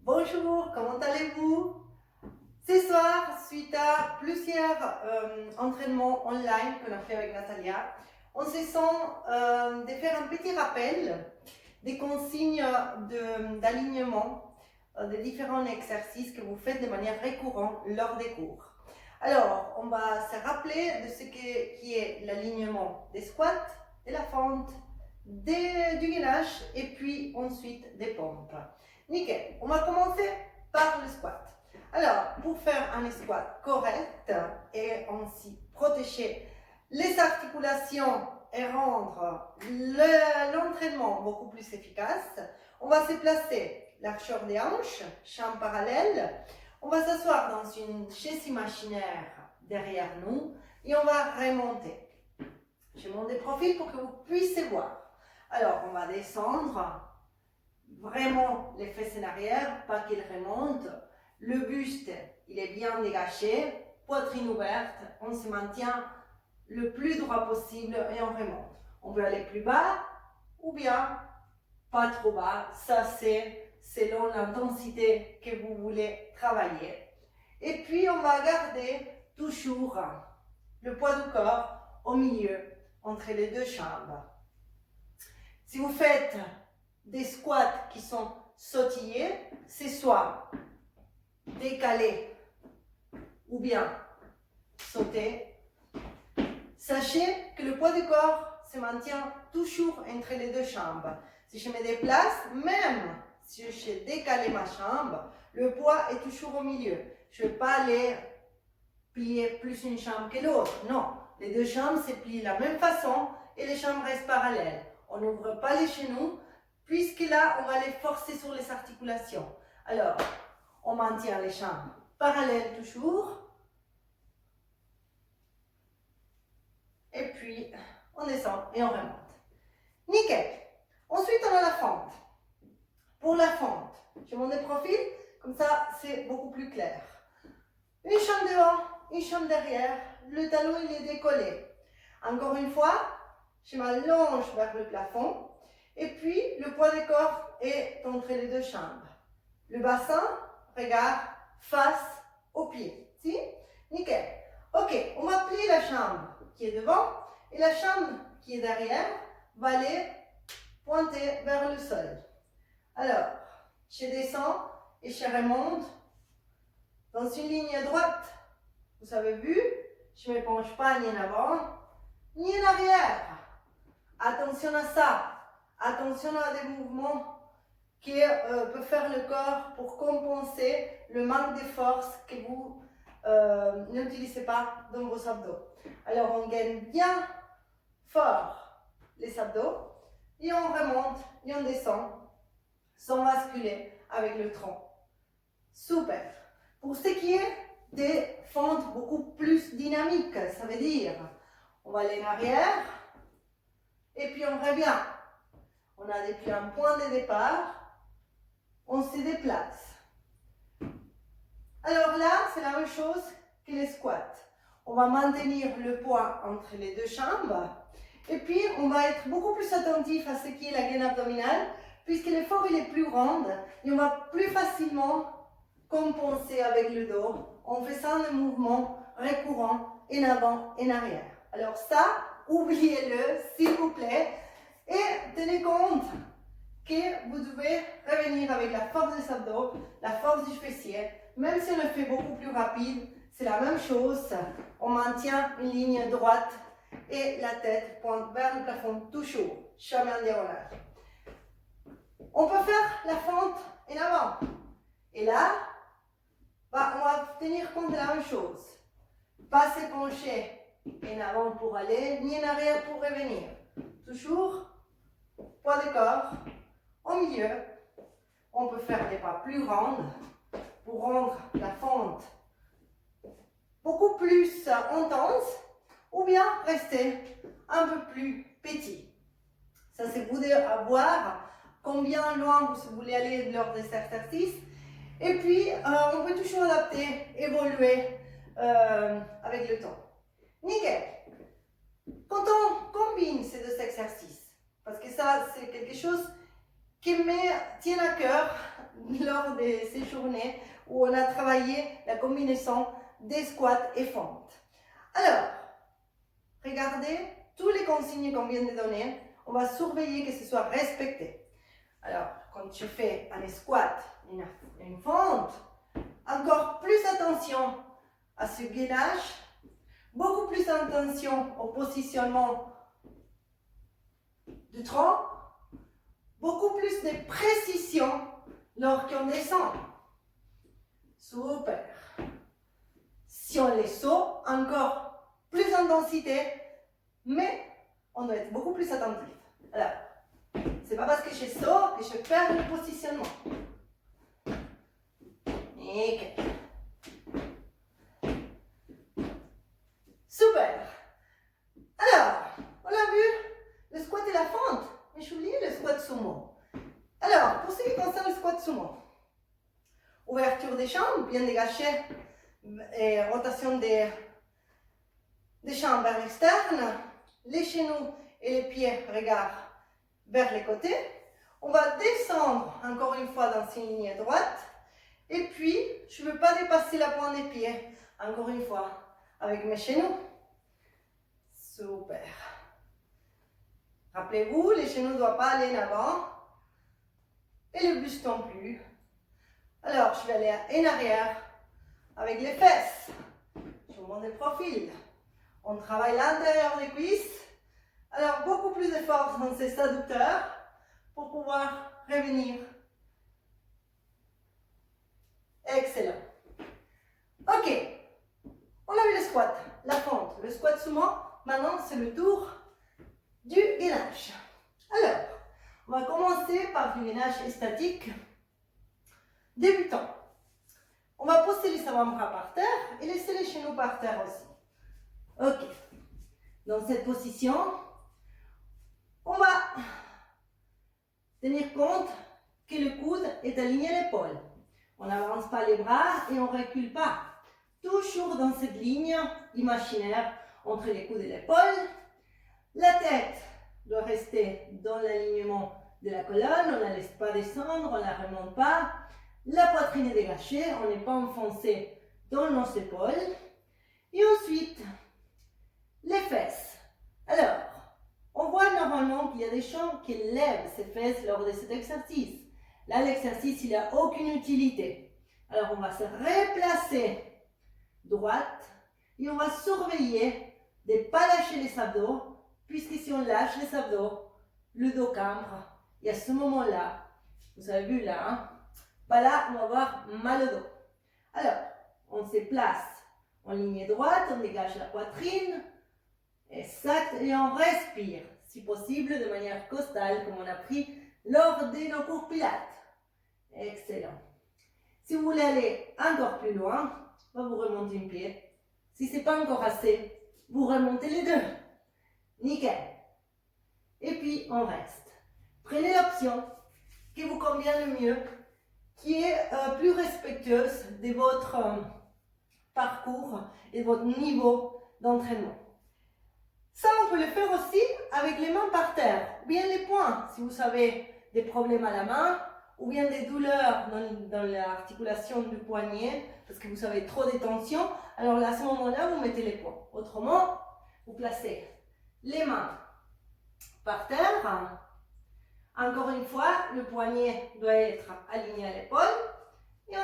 Bonjour, comment allez-vous? Ce soir, suite à plusieurs entraînements online qu'on a fait avec Natalia, on se sent de faire un petit rappel des consignes d'alignement des différents exercices que vous faites de manière récurrente lors des cours. Alors, on va se rappeler de ce qui est l'alignement des squats, de la fente, du gainage et puis ensuite des pompes. Nickel, on va commencer par le squat. Alors, pour faire un squat correct et ainsi protéger les articulations et rendre l'entraînement beaucoup plus efficace, on va se placer largeur des hanches, jambes parallèles. On va s'asseoir dans une chaise imaginaire derrière nous et on va remonter. Je monte des profils pour que vous puissiez voir. Alors, on va descendre vraiment les fesses en arrière, pas qu'ils remontent. Le buste, il est bien dégagé, poitrine ouverte, on se maintient le plus droit possible et on remonte. On peut aller plus bas ou bien pas trop bas, ça c'est selon l'intensité que vous voulez travailler. Et puis on va garder toujours le poids du corps au milieu, entre les deux jambes. Si vous faites des squats qui sont sautillés, c'est soit décalé ou bien sauter. Sachez que le poids du corps se maintient toujours entre les deux jambes. Si je me déplace, même si je décale ma jambe, le poids est toujours au milieu. Je ne vais pas aller plier plus une jambe que l'autre. Non, les deux jambes se plient de la même façon et les jambes restent parallèles. On n'ouvre pas les genoux, puisque là, on va les forcer sur les articulations. Alors, on maintient les jambes parallèles toujours. Et puis, on descend et on remonte. Nickel. Ensuite, on a la fente. Pour la fente, je monte des profils, comme ça, c'est beaucoup plus clair. Une jambe devant, une jambe derrière, le talon, il est décollé. Encore une fois, je m'allonge vers le plafond. Et puis, le poids du corps est entre les deux jambes. Le bassin, regarde, face au pied. Si? Nickel. Ok, on va plier la jambe qui est devant et la jambe qui est derrière va aller pointer vers le sol. Alors, je descends et je remonte dans une ligne droite. Vous avez vu? Je ne me penche pas ni en avant, ni en arrière. Attention à ça. Attention à des mouvements qui peuvent faire le corps pour compenser le manque de force que vous n'utilisez pas dans vos abdos. Alors on gagne bien fort les abdos et on remonte et on descend sans basculer avec le tronc. Super. Pour ce qui est des fentes beaucoup plus dynamiques, ça veut dire on va aller en arrière et puis on revient. On a depuis un point de départ, on se déplace. Alors là, c'est la même chose que les squats. On va maintenir le poids entre les deux jambes et puis on va être beaucoup plus attentif à ce qui est la gaine abdominale puisque l'effort il est plus grand et on va plus facilement compenser avec le dos en faisant des mouvements récurrents en avant et en arrière. Alors ça, oubliez-le s'il vous plaît. Et tenez compte que vous devez revenir avec la force des abdos, la force du fessier. Même si on le fait beaucoup plus rapide, c'est la même chose. On maintient une ligne droite et la tête pointe vers le plafond toujours, jamais en diagonale. On peut faire la fente en avant. Et là, on va tenir compte de la même chose. Pas se pencher en avant pour aller, ni en arrière pour revenir. Toujours poids de corps au milieu. On peut faire des pas plus grands pour rendre la fente beaucoup plus intense ou bien rester un peu plus petit. Ça c'est vous à voir combien loin vous voulez aller lors de cet exercice. Et puis on peut toujours adapter, évoluer avec le temps. Nickel. Quand on combine ces deux exercices, parce que ça c'est quelque chose qui me tient à cœur lors de ces journées où on a travaillé la combinaison des squats et fentes. Alors, regardez tous les consignes qu'on vient de donner. On va surveiller que ce soit respecté. Alors, quand tu fais un squat, une fente, encore plus attention à ce gainage, beaucoup plus attention au positionnement du tronc, beaucoup plus de précision lorsqu'on descend. Super. Si on les saute, encore plus d'intensité, mais on doit être beaucoup plus attentif. Alors, c'est pas parce que je saute que je perds le positionnement. Nickel. Super. Alors, on a vu le squat et la fente, mais j'ai oublié le squat sumo. Alors, pour ce qui concerne le squat sumo, ouverture des jambes, bien dégagée, et rotation des jambes vers l'externe, les genoux et les pieds, regard vers les côtés. On va descendre encore une fois dans une ligne droite. Et puis, je ne veux pas dépasser la pointe des pieds, encore une fois, avec mes genoux. Super. Rappelez-vous, les genoux ne doivent pas aller en avant. Et le buste non plus. Alors, je vais aller en arrière avec les fesses. Je monte le profil. On travaille l'intérieur des cuisses. Alors, beaucoup plus de force dans ces adducteurs pour pouvoir revenir. Excellent. Ok. On a vu le squat, la fente, le squat sumo. Maintenant, c'est le tour du gainage. Alors, on va commencer par du gainage statique débutant. On va poser les avant-bras par terre et laisser les genoux par terre aussi. Ok. Dans cette position, on va tenir compte que le coude est aligné à l'épaule. On n'avance pas les bras et on ne recule pas. Toujours dans cette ligne imaginaire entre les coudes et l'épaule. La tête doit rester dans l'alignement de la colonne. On ne la laisse pas descendre, on ne la remonte pas. La poitrine est dégagée, on n'est pas enfoncé dans nos épaules. Et ensuite, les fesses. Alors, on voit normalement qu'il y a des gens qui lèvent ses fesses lors de cet exercice. Là, l'exercice, il n'a aucune utilité. Alors, on va se replacer droite et on va surveiller de ne pas lâcher les abdos, puisque si on lâche les abdos, le dos cambre. Et à ce moment-là, vous avez vu là, hein, bah là, on va avoir mal au dos. Alors, on se place en ligne droite, on dégage la poitrine, exact, et on respire, si possible, de manière costale, comme on a pris lors de nos cours pilates. Excellent. Si vous voulez aller encore plus loin, vous remontez un pied. Si ce n'est pas encore assez, vous remontez les deux. Nickel. Et puis, on reste. Prenez l'option qui vous convient le mieux, qui est plus respectueuse de votre parcours et de votre niveau d'entraînement. Ça, on peut le faire aussi avec les mains par terre, ou bien les poings, si vous avez des problèmes à la main, ou bien des douleurs dans l'articulation du poignet, parce que vous avez trop de tension, alors à ce moment-là, vous mettez les poings. Autrement, vous placez les mains par terre. Encore une fois, le poignet doit être aligné à l'épaule. Et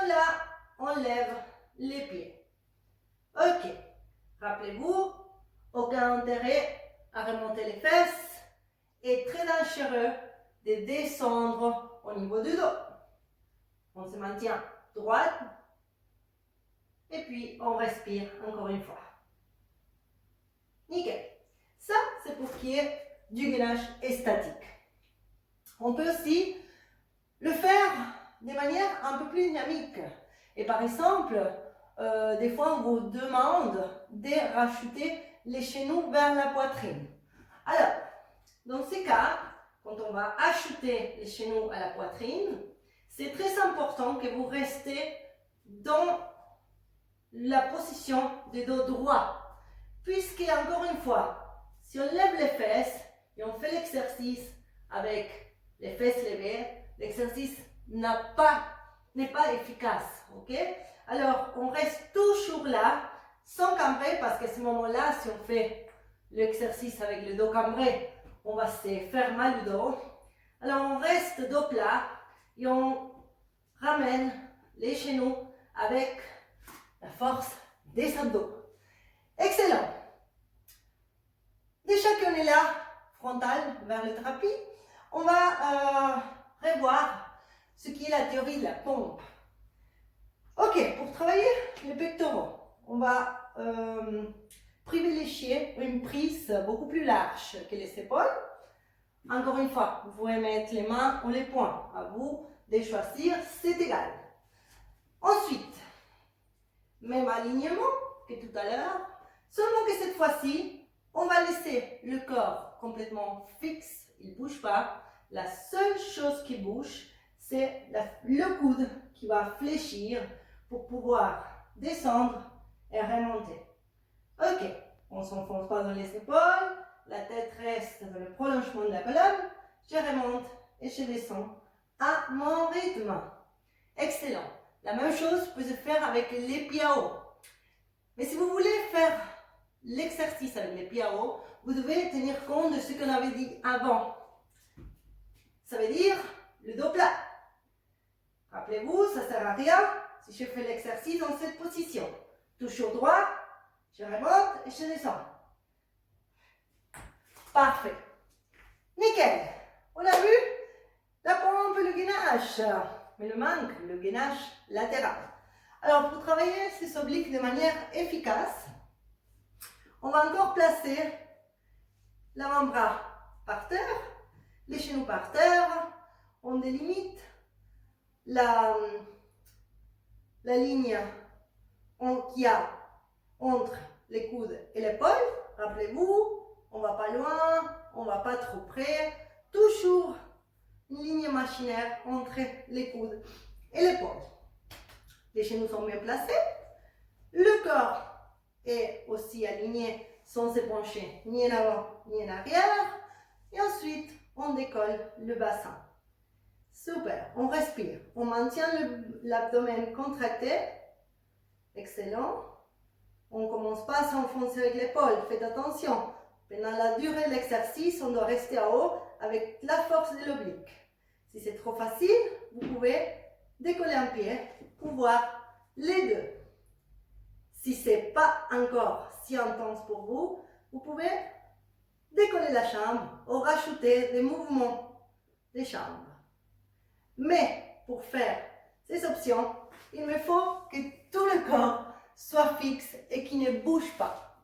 on lève les pieds. Ok. Rappelez-vous, aucun intérêt à remonter les fesses. Et très dangereux de descendre au niveau du dos. On se maintient droite. Et puis, on respire encore une fois. Nickel. Ça, c'est pour ce qui est du gainage statique. On peut aussi le faire de manière un peu plus dynamique. Et par exemple, des fois, on vous demande de rajouter les genoux vers la poitrine. Alors, dans ces cas, quand on va ajouter les genoux à la poitrine, c'est très important que vous restez dans la position de dos droit. Puisque, encore une fois, si on lève les fesses et on fait l'exercice avec les fesses levées, l'exercice n'a pas n'est pas efficace, ok? Alors, on reste toujours là, sans cambrer, parce qu'à ce moment-là, si on fait l'exercice avec le dos cambré, on va se faire mal au dos. Alors, on reste dos plat et on ramène les genoux avec la force des abdos. Excellent. Déjà qu'on est là, frontal vers le tapis, on va revoir ce qui est la théorie de la pompe. Ok, pour travailler les pectoraux, on va privilégier une prise beaucoup plus large que les épaules. Encore une fois, vous pouvez mettre les mains ou les poings. À vous de choisir, c'est égal. Ensuite, même alignement que tout à l'heure, seulement que cette fois-ci, on va laisser le corps complètement fixe, il ne bouge pas. La seule chose qui bouge, c'est le coude qui va fléchir pour pouvoir descendre et remonter. Ok, on ne s'enfonce pas dans les épaules, la tête reste dans le prolongement de la colonne, je remonte et je descends à mon rythme. Excellent. La même chose peut se faire avec les pieds à haut. Mais si vous voulez faire l'exercice avec les pieds à haut, vous devez tenir compte de ce qu'on avait dit avant. Ça veut dire le dos plat. Rappelez-vous, ça ne sert à rien si je fais l'exercice dans cette position. Toujours droit, je remonte et je descends. Parfait. Nickel. On a vu la pompe et le gainage. Mais le manque, le gainage latéral. Alors, pour travailler ces obliques de manière efficace, on va encore placer l'avant-bras par terre, les genoux par terre. On délimite la ligne qu'il y a entre les coudes et l'épaule. Rappelez-vous, on ne va pas loin, on ne va pas trop près. Toujours une ligne imaginaire entre les coudes et l'épaule. Les genoux sont bien placés. Le corps est aussi aligné sans se pencher ni en avant ni en arrière. Et ensuite, on décolle le bassin. Super, on respire. On maintient l'abdomen contracté. Excellent. On ne commence pas à s'enfoncer avec l'épaule. Faites attention. Pendant la durée de l'exercice, on doit rester à haut avec la force de l'oblique. Si c'est trop facile, vous pouvez décoller un pied pour voir les deux. Si ce n'est pas encore si intense pour vous, vous pouvez décoller la jambe ou rajouter des mouvements des jambes. Mais pour faire ces options, il me faut que tout le corps soit fixe et qu'il ne bouge pas.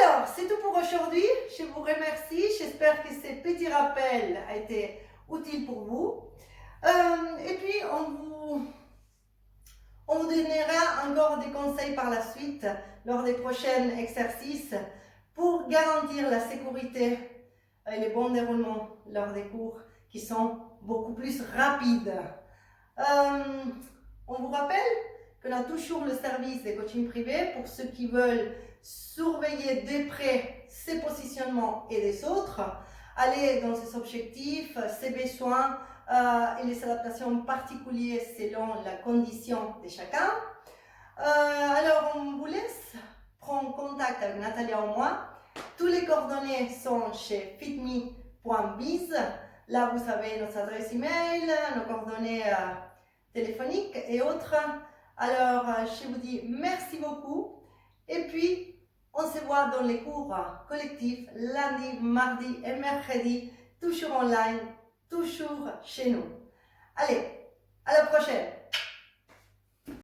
Alors, c'est tout pour aujourd'hui. Je vous remercie. J'espère que ce petit rappel a été utile pour vous. Et puis, on vous donnera encore des conseils par la suite lors des prochains exercices pour garantir la sécurité et le bon déroulement lors des cours qui sont beaucoup plus rapides. On vous rappelle qu'on a toujours le service de coaching privé pour ceux qui veulent surveiller de près ses positionnements et des autres, aller dans ses objectifs, ses besoins et les adaptations particulières selon la condition de chacun. Alors, on vous laisse prendre contact avec Natalia ou moi. Tous les coordonnées sont chez fitme.biz. Là, vous avez notre adresse email, nos coordonnées téléphoniques et autres. Alors, je vous dis merci beaucoup. Et puis, on se voit dans les cours collectifs lundi, mardi et mercredi, toujours online, toujours chez nous. Allez, à la prochaine!